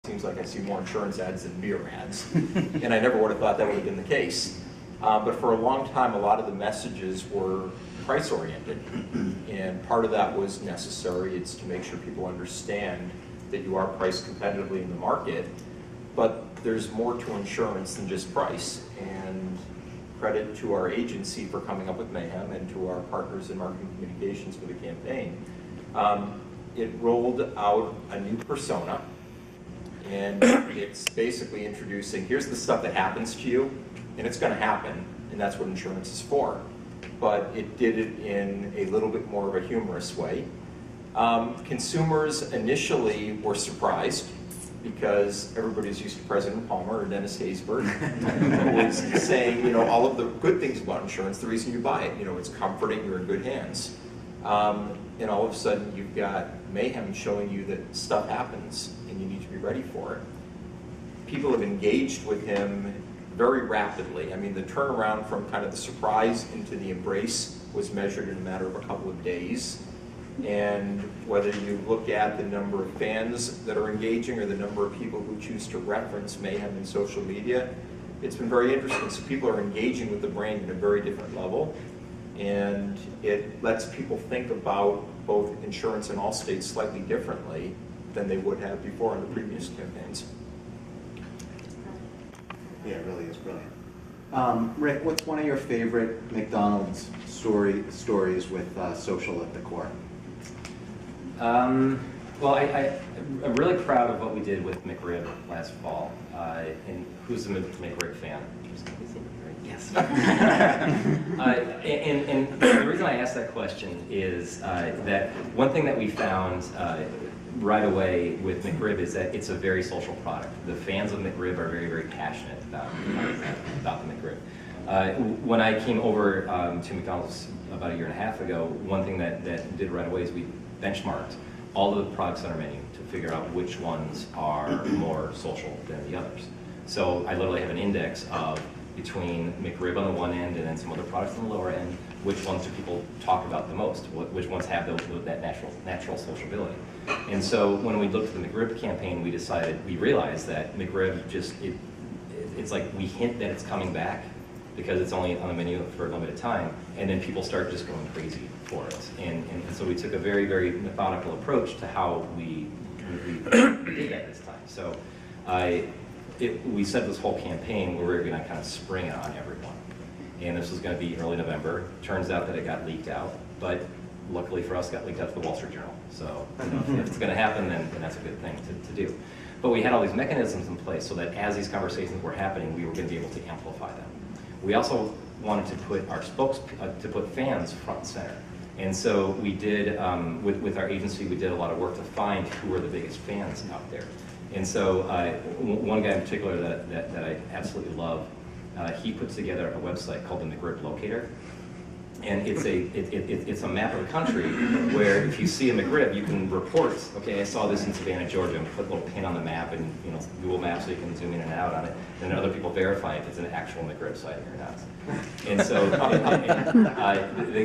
seems like I see more insurance ads than beer ads, and I never would have thought that would have been the case. But for a long time, a lot of the messages were price-oriented, and part of that was necessary. It's to make sure people understand that you are priced competitively in the market, but there's more to insurance than just price. And credit to our agency for coming up with Mayhem and to our partners in marketing communications for the campaign. It rolled out a new persona, and it's basically introducing, here's the stuff that happens to you, and it's going to happen, and that's what insurance is for. But it did it in a little bit more of a humorous way. Consumers initially were surprised because everybody's used to President Palmer or Dennis Haysbert who was saying, you know, all of the good things about insurance, the reason you buy it, you know, it's comforting, you're in good hands. And all of a sudden you've got Mayhem showing you that stuff happens and you need to be ready for it. People have engaged with him very rapidly. I mean, the turnaround from kind of the surprise into the embrace was measured in a matter of a couple of days. And whether you look at the number of fans that are engaging or the number of people who choose to reference Mayhem in social media, it's been very interesting. So people are engaging with the brand at a very different level, and it lets people think about both insurance and Allstate slightly differently than they would have before in the previous campaigns. Yeah, it really is brilliant. Rick, what's one of your favorite McDonald's stories with social at the core? Well, I'm really proud of what we did with McRib last fall. And who's a McRib fan? Yes. And the reason I asked that question is that one thing that we found right away with McRib is that it's a very social product. The fans of McRib are very, very passionate about the McRib. When I came over to McDonald's about a year and a half ago, one thing that did right away is we benchmarked all of the products on our menu to figure out which ones are more social than the others. So I literally have an index of between McRib on the one end and then some other products on the lower end, which ones do people talk about the most, which ones have that natural sociability. And so when we looked at the McRib campaign, we realized that McRib it's like we hint that it's coming back because it's only on the menu for a limited time, and then people start just going crazy for it. And so we took a very, very methodical approach to how we did that this time. So we set this whole campaign where we were going to kind of spring it on everyone. And this was going to be early November. Turns out that it got leaked out, but luckily for us, it got leaked out to the Wall Street Journal. So you know, if it's going to happen, then that's a good thing to do. But we had all these mechanisms in place so that as these conversations were happening, we were going to be able to amplify them. We also wanted to put our put fans front and center. And so we did, with our agency, we did a lot of work to find who were the biggest fans out there. And so one guy in particular that I absolutely love, he put together a website called the McRib Locator. And it's a map of the country where if you see a McRib, you can report, okay, I saw this in Savannah, Georgia, and put a little pin on the map and Google Maps so you can zoom in and out on it. And then other people verify if it's an actual McRib site or not. And so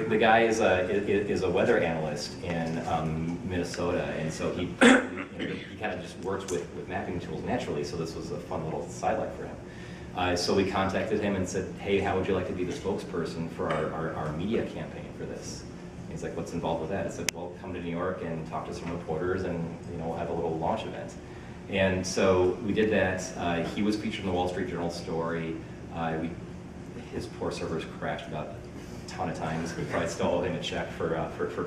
the guy is a weather analyst in Minnesota, and so he kind of just works with mapping tools naturally. So this was a fun little sidelight for him. So we contacted him and said, hey, how would you like to be the spokesperson for our media campaign for this? And he's like, what's involved with that? I said, well, come to New York and talk to some reporters and we'll have a little launch event. And so we did that. He was featured in the Wall Street Journal story. His poor servers crashed about a ton of times. We probably still owe him a check for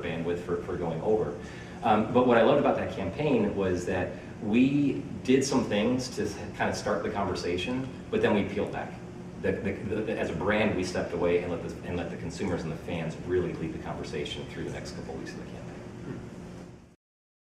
bandwidth for going over. But what I loved about that campaign was that we did some things to kind of start the conversation, but then we peeled back. As a brand, we stepped away and let the consumers and the fans really lead the conversation through the next couple of weeks of the campaign.